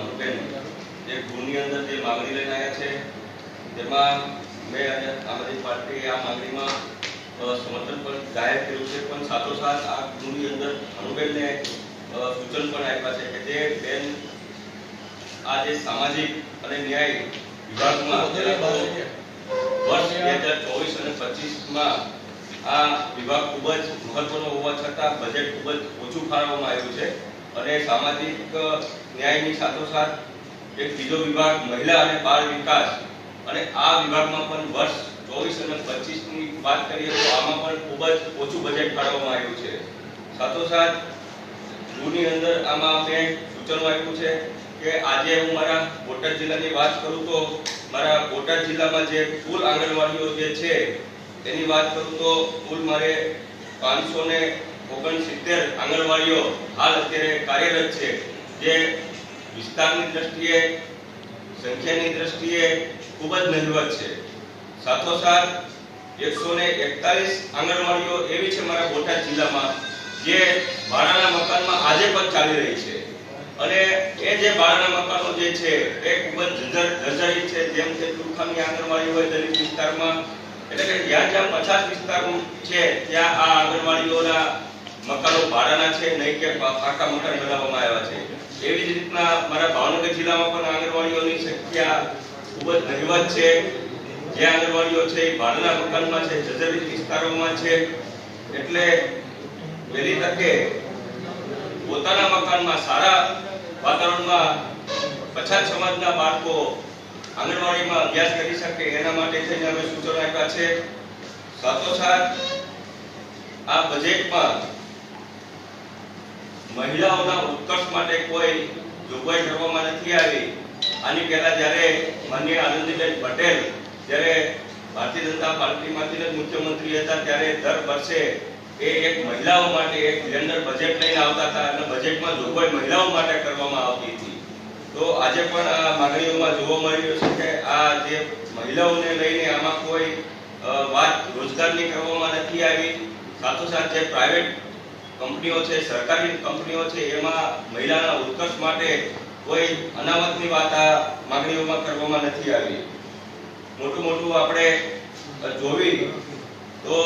અનુબેન જે ગૃહની અંદર જે માંગણી લઈને આવ્યા છે તેમાં મેં અને આમ આદમી પાર્ટી આ માંગણીમાં સમર્થન પણ જાહેર કર્યું છે, પણ સાથોસાથ આ ગૃહની અંદર અનુબેનને સૂચન પણ આપ્યા છે કે જે બેન આ જે સામાજિક અને ન્યાય વિભાગમાં વર્ષ 2024 અને 25માં આ વિભાગ ખૂબ જ મહત્વનો હોવા છતાં બજેટ ખૂબ જ ઓછું ફાળવવામાં આવ્યું છે અને સામાજિક ન્યાયની સાથોસાથ એક બીજો વિભાગ મહિલા અને બાળ વિકાસ અને આ વિભાગમાં પણ વર્ષ 24 અને 25ની વાત કરીએ તો આમાં પણ ખૂબ જ ઓછું બજેટ ફાળવવામાં આવ્યું છે। સાથોસાથ ગૃહની અંદર આમાં મેં સૂચનો આપ્યું છે કે આજે હું મારા બોટાદ જિલ્લાની વાત કરું તો મારા બોટાદ જિલ્લામાં જે કુલ આંગણવાડીઓ જે છે તેની વાત કરું તો કુલ મારે 569 આંગણવાડીઓ હાલ અત્યારે કાર્યરત છે, જે વિસ્તારની દ્રષ્ટિએ સંખ્યાની દ્રષ્ટિએ ખૂબ જ નહિવત છે। સાથોસાથ 141 આંગણવાડીઓ એવી છે મારા બોટાદ જિલ્લામાં જે ભાડાના મકાનમાં આજે પણ ચાલી રહી છે અને એ જે ભાડાના મકાનો જે છે એ ખૂબ જ જર્જરિત છે, જેમ કે તુરખાની આંગણવાડી હોય દલિત વિસ્તારમાં, એટલે કે જ્યાં જ્યાં પછાત વિસ્તાર છે ત્યાં આ આંગણવાડીઓના મકાનો ભાડાના છે, નહીં કે પાકા મકાન બનાવવામાં આવ્યા છે। એવી જ રીતના મારા ભાવનગર જિલ્લામાં પણ આંગણવાડીઓની સંખ્યા ખૂબ જ નહિવત છે, જે આંગણવાડીઓ છે એ ભાડાના મકાનમાં છે, જર્જરિત વિસ્તારોમાં છે, એટલે વહેલી તકે પોતાના મકાનમાં સારા વાતાવરણમાં પછાત સમાજના બાળકો આંગણવાડીમાં અભ્યાસ કરી શકે એના માટે થઈને અમે સૂચનો આપ્યા છે। સાથોસાથ આ બજેટમાં મહિલાઓના ઉત્કર્ષ માટે કોઈ જોગવાઈ કરવામાં નથી આવી। આની પહેલા જ્યારે માનનીય આનંદીબેન પટેલ જ્યારે ભારતીય જનતા પાર્ટીમાંથી જ મુખ્યમંત્રી હતા ત્યારે દર વર્ષે એ એક મહિલાઓ માટે એક જેન્ડર બજેટ લઈને આવતા હતા અને બજેટમાં જોગવાઈ મહિલાઓ માટે કરવામાં આવતી હતી। તો આજે પણ આ માંગણીઓમાં જોવા મળી રહ્યું છે કે આ જે મહિલાઓને લઈને આમાં કોઈ વાત રોજગારની કરવામાં નથી આવી। સાથોસાથ જે પ્રાઇવેટ કંપનીઓ છે, સરકારી કંપનીઓ છે, એમાં મહિલાના ઉત્કર્ષ માટે કોઈ અનામતની વાત આ માંગણીઓમાં કરવામાં નથી આવી। મોટું આપણે જોવી તો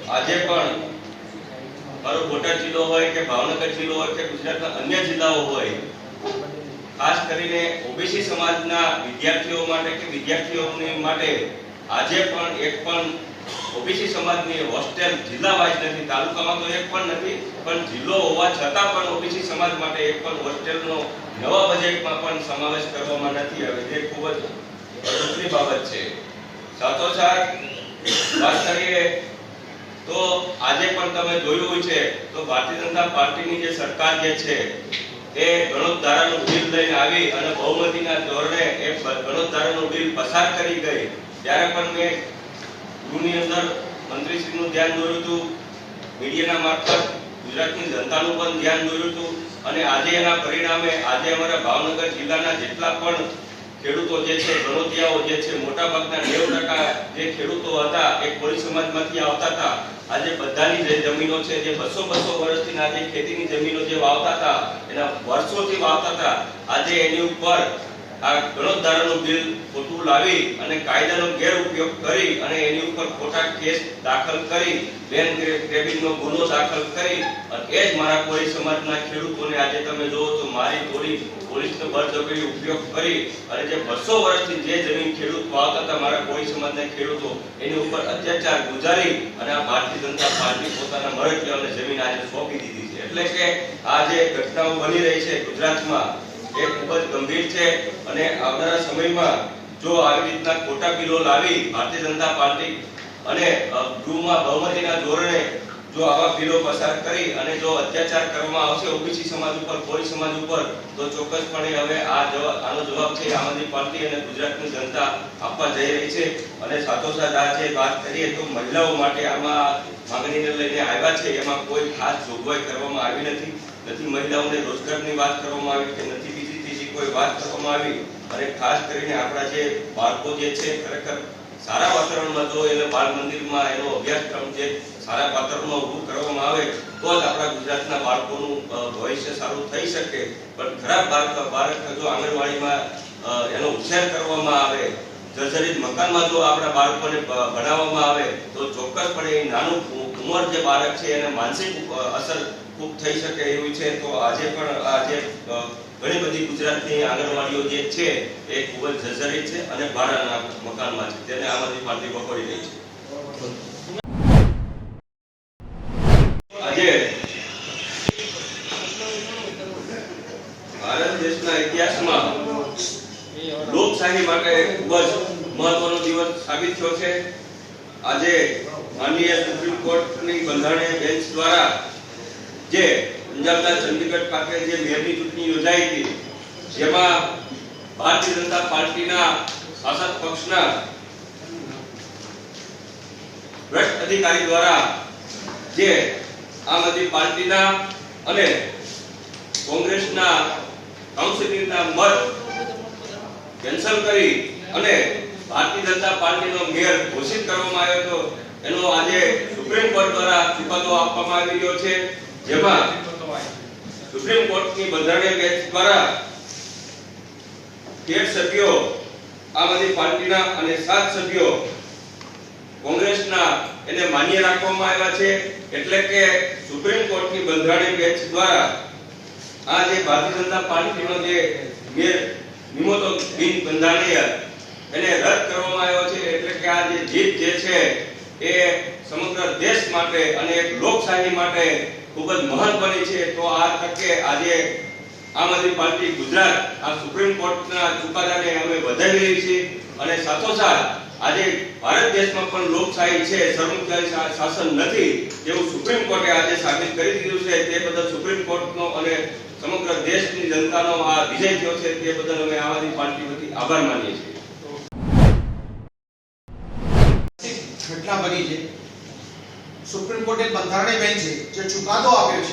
આજે પણ મારો બોટાદ જિલ્લો હોય કે ભાવનગર જિલ્લો હોય કે ગુજરાતના અન્ય જિલ્લાઓ હોય, ખાસ કરીને ઓબીસી સમાજના વિદ્યાર્થીઓ માટે કે વિદ્યાર્થીઓની માટે આજે પણ એક પણ ઓબીસી સમાજની હોસ્ટેલ જિલ્લા વાઇઝ નથી, તાલુકામાં તો એક પણ નથી, પણ જિલ્લો હોવા છતાં પણ ઓબીસી સમાજ માટે એક પણ હોસ્ટેલનો નવા બજેટમાં પણ સમાવેશ કરવામાં નથી આવ્યો, જે ખૂબ જ અગત્યની બાબત છે। સાથોસાથ વાત કરીએ તો આજે પણ તમે જોયું છે તો ભારતીય જનતા પાર્ટીની જે સરકાર જે છે એ ગણોત ધારાનું બિલ લઈને આવી અને બહુમતીના ધોરણે એ ગણોત ધારાનું બિલ પસાર કરી ગઈ, ત્યારે પણ મેં ગૃહની અંદર મંત્રીશ્રીનું ધ્યાન દોર્યું હતું, મીડિયાના મારફત ગુજરાતની જનતાનું પણ ધ્યાન દોર્યું હતું અને આજે એના પરિણામે આજે અમારા ભાવનગર જિલ્લાના જેટલા પણ ખેડૂતો જે છે, ગણોતિયાઓ જે છે, મોટાભાગના 90% જે ખેડૂતો હતા એ કોળી સમાજમાંથી આવતા હતા, આજે બધાની જે જમીનો છે જે 200 વર્ષથી આજે ખેતીની જમીનો જે વાવતા હતા એના વર્ષોથી વાવતા હતા, આજે એની ઉપર આ ગણોત ધારાનું બિલ ખોટું લાવી અને કાયદાનો ગેરઉપયોગ કરી અને એની ઉપર ખોટા કેસ દાખલ કરી બેન ગ્રેબિંગનો ગુનો દાખલ કરી અને એ જ મારા કોળી સમાજના ખેડૂતોને આજે તમે જોવો તો મારી થોડી પોલીસનો બળજબરી ઉપયોગ કરી અને જે 200 વર્ષથી જે જમીન ખેડૂત વાવતા હતા મારા કોળી સમાજના ખેડૂતો એની ઉપર અત્યાચાર ગુજારી અને આ ભારતીય જનતા પાર્ટી પોતાના મળતિયાઓને જમીન આજે સોંપી દીધી છે। એટલે કે આ જે ઘટનાઓ બની રહી છે ગુજરાતમાં એ ખૂબ જ ગંભીર છે અને આવનારા સમયમાં જો આવી રીતના ખોટા બિલો લાવી ભારતીય જનતા પાર્ટી અને ગૃહમાં બહુમતીના ધોરણે જો આવા બિલો પસાર કરી અને જો અત્યાચાર કરવામાં આવશે ઓબીસી સમાજ ઉપર, કોળી સમાજ ઉપર, તો ચોક્કસપણે હવે આનો જવાબ છે આમ આદમી પાર્ટી અને ગુજરાતની જનતા આપવા જઈ રહી છે। અને સાથોસાથ આજે વાત કરીએ તો મહિલાઓ માટે આમાં માંગણીને લઈને આવ્યા છે એમાં કોઈ ખાસ જોગવાઈ કરવામાં આવી નથી મહિલાઓને રોજગારની વાત કરવામાં આવી કે નથી બીજી કોઈ વાત કરવામાં આવી અને ખાસ કરીને આપણા જે બાળકો જે છે ખરેખર સારા વાતાવરણમાં જો એને બાળ મંદિરમાં એનો અભ્યાસક્રમ જે સારા પાત્રમાં ઊભું કરવામાં આવે તો જ આપણા ગુજરાતના બાળકોનું ભવિષ્ય સારું થઈ શકે. પણ ખરાબ બાળક જો આંગણવાડીમાં એનો ઉછેર કરવામાં આવે, જર્જરિત મકાનમાં જો આપણા બાળકોને ભણાવવામાં આવે તો ચોક્કસપણે એ નાનું ઉંમર જે બાળક છે એને માનસિક અસર ખૂબ થઈ શકે એવું છે. તો આજે પણ આજે ઘણી બધી ગુજરાતની આંગણવાડીઓ જે છે એ ખૂબ જ જર્જરિત છે અને ભાડાના મકાનમાં છે, તેને આમ આદમી પાર્ટી વખોડી રહી છે. આજે ભારત દેશના ઇતિહાસમાં લોકશાહી માટે ખૂબ જ મહત્વનો દિવસ સાબિત થયો છે. આજે માનનીય સુપ્રીમ કોર્ટની બંધારણીય બેન્ચ દ્વારા જે પંજાબના ચંદીગઢ ખાતે જે મેયરની ચૂંટણી યોજાઈ હતી, જેમાં ભારતીય જનતા પાર્ટીના શાસક પક્ષના ભ્રષ્ટ અધિકારી દ્વારા જે આમ આદમી પાર્ટીના અને કોંગ્રેસના કાઉન્સિલરના મત કેન્સલ કરી અને ભારતીય જનતા પાર્ટીનો મેયર ઘોષિત કરવામાં આવ્યો હતો, એનો આજે સુપ્રીમ કોર્ટ દ્વારા ચુકાદો આપવામાં આવી રહ્યો છે. જેમાં સુપ્રીમ કોર્ટની બંધારણીય બેન્ચ દ્વારા 13 સભ્યો આમ આદમી પાર્ટીના અને 7 સભ્યો કોંગ્રેસના એને માન્ય રાખવામાં આવ્યા છે. એટલે કે સુપ્રીમ કોર્ટની બંધારણીય બેન્ચ દ્વારા આ જે ભારતીય જનતા પાર્ટીનો જે મેયર નિમતો બિન બંધારણીય એને રદ કરવામાં આવ્યો છે. એટલે કે આ જે જીત જે છે એ સમગ્ર દેશ માટે અને એક લોકશાહી માટે ખૂબ જ મહત્વની છે. તો આ તકે આજે આમ આદમી પાર્ટી ગુજરાત આ સુપ્રીમ કોર્ટના ચુકાદાને અમે વધાવી રહી છે અને સાથોસાથ આજે ભારત દેશમાં પણ લોકશાહી છે, સર્વોચ્ચ શાસન નથી એવું સુપ્રીમ કોર્ટે આજે સાબિત કરી દીધું છે. તે બદલ સુપ્રીમ કોર્ટનો અને સમગ્ર દેશની જનતાનો આ વિજય થયો છે. તે બદલ અમે આમ આદમી પાર્ટી વતી આભાર માનીએ છીએ. ઘટના બની છે, સુપ્રીમ કોર્ટે બંધારણીય બેન્ચે જે ચુકાદો આપ્યો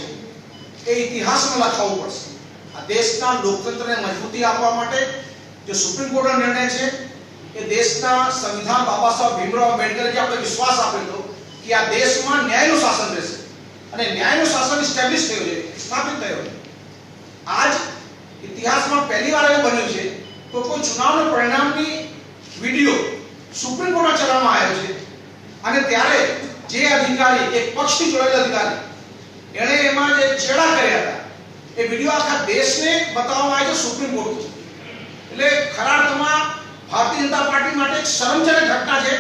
છે એ ઇતિહાસમાં લખાવવું પડશે. આ દેશના લોકતંત્રને મજબૂતી આપવા માટે જે સુપ્રીમ કોર્ટનો નિર્ણય છે એ દેશના સંવિધાન બાબા સાહેબ ભીમરાવ આંબેડકરે જે આપણે વિશ્વાસ આપ્યો હતો કે આ દેશમાં ન્યાયનું શાસન રહેશે અને ન્યાયનું શાસન એસ્ટેબ્લિશ થયું છે, સ્થાપિત થયું છે. આજ ઇતિહાસમાં પહેલી વાર એવું બન્યું છે તો કોઈ ચુનાવના પરિણામની વિડિયો સુપ્રીમ કોર્ટમાં ચલાવવામાં આવ્યો છે અને ત્યારે જે અધિકારી એક પક્ષથી જોડાયેલા અધિકારી એણે એમાં જે છેડા કર્યા હતા એ વિડિયો આખા દેશને બતાવવામાં આવ્યો છે સુપ્રીમ કોર્ટ. એટલે ખરા અર્થમાં ભારતીય જનતા પાર્ટી માટે એક શરમજનક ઘટના છે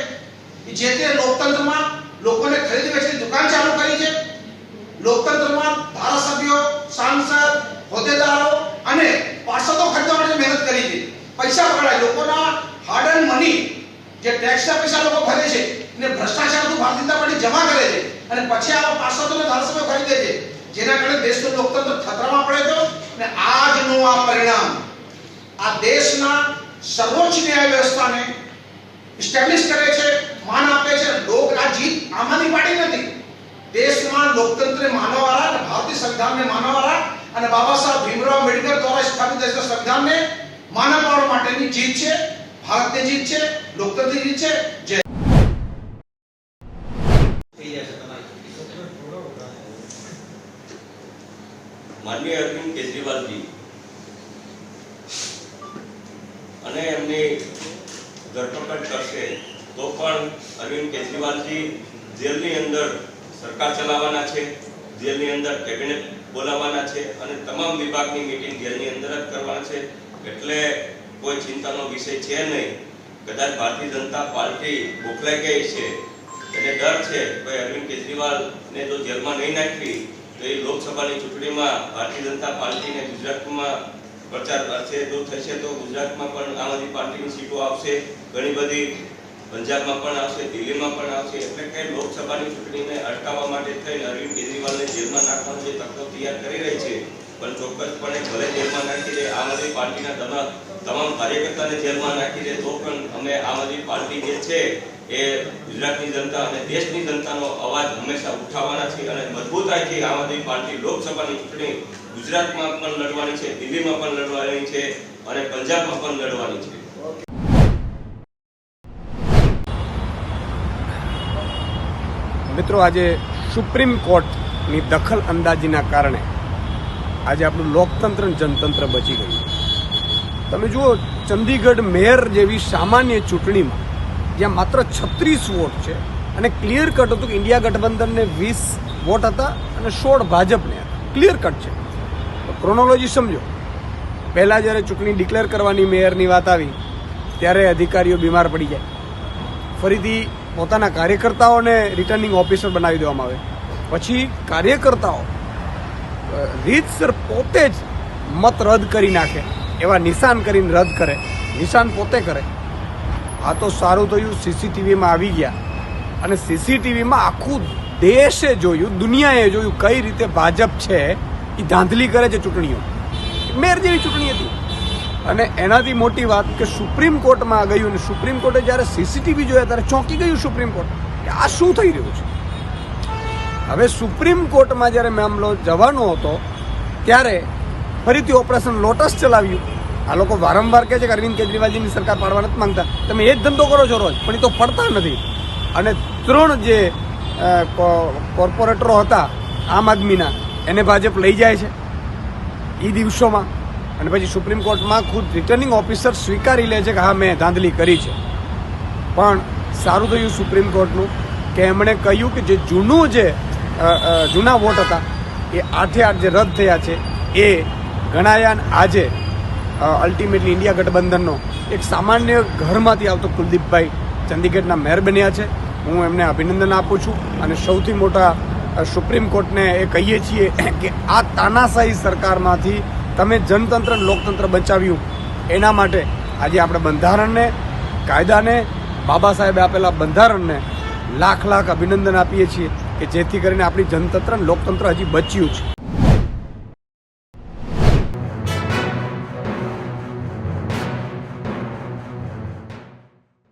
કે જે તે લોકતંત્રમાં લોકોને ખરીદ વેચની દુકાન ચાલુ કરી છે. લોકતંત્રમાં ધારાસભ્યો, સાંસદ, હોદ્દેદારો અને પાર્ષદો ખરીદવા માટે મહેનત કરી છે. પૈસા પકડાય, લોકોના હાર્ડ એન્ડ મની જે ટેક્સના પૈસા લોકો ભરે છે ને ભ્રષ્ટાચારથી ભારતીય જનતા પાર્ટી જમા કરે છે અને પછી આવા પાર્ષદો અને ધારાસભ્યો ખરીદે છે, જેના કારણે દેશનું લોકતંત્ર ખતરામાં પડે છે. અને આજનું આ પરિણામ આ દેશના સર્વોચ્ચ ન્યાય વ્યવસ્થાને એસ્ટેબ્લિશ કરે છે, માન આપે છે. લોક આ જીત આમ આદમી પાર્ટી નથી, દેશમાં લોકતંત્રને માનવાવાળા અને ભારતીય સંવિધાનને માનવાવાળા અને બાબા સાહેબ ભીમરાવ આંબેડકર દ્વારા સ્થાપિત દેશના સંવિધાનને માન આપવા માટેની જીત છે. ભારતની જીત છે, લોકતંત્રની જીત છે. જય માનનીય અરવિંદ કેજરીવાલજી અને એમની ધરપકડ કરશે તો પણ અરવિંદ કેજરીવાલજી જેલની અંદર સરકાર ચલાવવાના છે, જેલની અંદર કેબિનેટ બોલાવવાના છે અને તમામ વિભાગની મીટિંગ જેલની અંદર જ કરવાના છે. એટલે કોઈ ચિંતાનો વિષય છે નહીં. કદાચ ભારતીય જનતા પાર્ટી બોખલાઈ ગઈ છે, એને ડર છે કે અરવિંદ કેજરીવાલને જો જેલમાં નહીં નાખી તો એ લોકસભાની ચૂંટણીમાં ભારતીય જનતા પાર્ટીને ગુજરાતમાં પ્રચાર કરશે. જો થશે તો ગુજરાતમાં પણ આમ આદમી પાર્ટીની સીટો આવશે, ઘણી બધી પંજાબમાં પણ આવશે, દિલ્હીમાં પણ આવશે. એટલે કે લોકસભાની ચૂંટણીને અટકાવવા માટે થઈને અરવિંદ કેજરીવાલને જેલમાં નાખવાનો જે તકતો તૈયાર કરી રહી છે, પણ ચોક્કસપણે ભલે જેલમાં નાખી દે, આમ આદમી પાર્ટીના તમામ કાર્યકર્તાને જેલમાં નાખી દે, તો પણ અમે આમ આદમી પાર્ટી જે છે એ ગુજરાતની જનતા અને દેશની જનતાનો અવાજ હંમેશા ઉઠાવવાના છે અને મજબૂતાઈથી આમ આદમી પાર્ટી લોકસભાની ચૂંટણી ગુજરાતમાં પણ લડવાની છે, દિલ્હીમાં પણ લડવાની છે અને પંજાબમાં પણ લડવાની છે. મિત્રો, આજે સુપ્રીમ કોર્ટની દખલ અંદાજીના કારણે આજે આપણું લોકતંત્ર અને જનતંત્ર બચી ગયું. તમે જુઓ, ચંદીગઢ મેયર જેવી સામાન્ય ચૂંટણીમાં જ્યાં માત્ર 36 વોટ છે અને ક્લિયર કટ હતું કે ઇન્ડિયા ગઠબંધનને 20 વોટ હતા અને 16 ભાજપને હતા. ક્લિયર કટ છે. તો ક્રોનોલોજી સમજો. પહેલાં જ્યારે ચૂંટણી ડિક્લેર કરવાની મેયરની વાત આવી ત્યારે અધિકારીઓ બીમાર પડી જાય, ફરીથી પોતાના કાર્યકર્તાઓને રિટર્નિંગ ઓફિસર બનાવી દેવામાં આવે, પછી કાર્યકર્તાઓ રીતસર પોતે જ મત રદ કરી નાખે, એવા નિશાન કરીને રદ કરે, નિશાન પોતે કરે. આ તો સારું થયું સીસીટીવીમાં આવી ગયા અને સીસીટીવીમાં આખું દેશે જોયું, દુનિયાએ જોયું કઈ રીતે ભાજપ છે એ ધાંધલી કરે છે ચૂંટણીઓ. મેયર જેવી ચૂંટણી હતી. અને એનાથી મોટી વાત કે સુપ્રીમ કોર્ટમાં ગયું અને સુપ્રીમ કોર્ટે જ્યારે સીસીટીવી જોયા ત્યારે ચોંકી ગયું સુપ્રીમ કોર્ટ કે આ શું થઈ રહ્યું છે. હવે સુપ્રીમ કોર્ટમાં જ્યારે મામલો જવાનો હતો ત્યારે ફરીથી ઓપરેશન લોટસ ચલાવ્યું. આ લોકો વારંવાર કહે છે કે અરવિંદ કેજરીવાલજીની સરકાર પાડવા નથી માંગતા, તમે એ જ ધંધો કરો છો રોજ, પણ એ તો પડતા નથી. અને 3 જે કોર્પોરેટરો હતા આમ આદમીના એને ભાજપ લઈ જાય છે એ દિવસોમાં. અને પછી સુપ્રીમ કોર્ટમાં ખુદ રિટર્નિંગ ઓફિસર સ્વીકારી લે છે કે હા મેં ધાંધલી કરી છે. પણ સારું થયું સુપ્રીમ કોર્ટનું કે એમણે કહ્યું કે જે જૂના વોટ હતા એ 8 જે રદ થયા છે એ ગણાયા. અને આજે અલ્ટિમેટલી ઇન્ડિયા ગઠબંધનનો એક સામાન્ય ઘરમાંથી આવતો કુલદીપભાઈ ચંદીગઢના મેયર બન્યા છે. હું એમને અભિનંદન આપું છું અને સૌથી મોટા સુપ્રીમ કોર્ટને એ કહીએ છીએ કે આ તાનાશાહી સરકારમાંથી તમે જનતંત્ર લોકતંત્ર બચાવ્યું, એના માટે આજે આપણે બંધારણને, કાયદાને, બાબા સાહેબે આપેલા બંધારણને લાખ અભિનંદન આપીએ છીએ કે જેથી કરીને આપણી જનતંત્ર લોકતંત્ર હજી બચ્યું છે.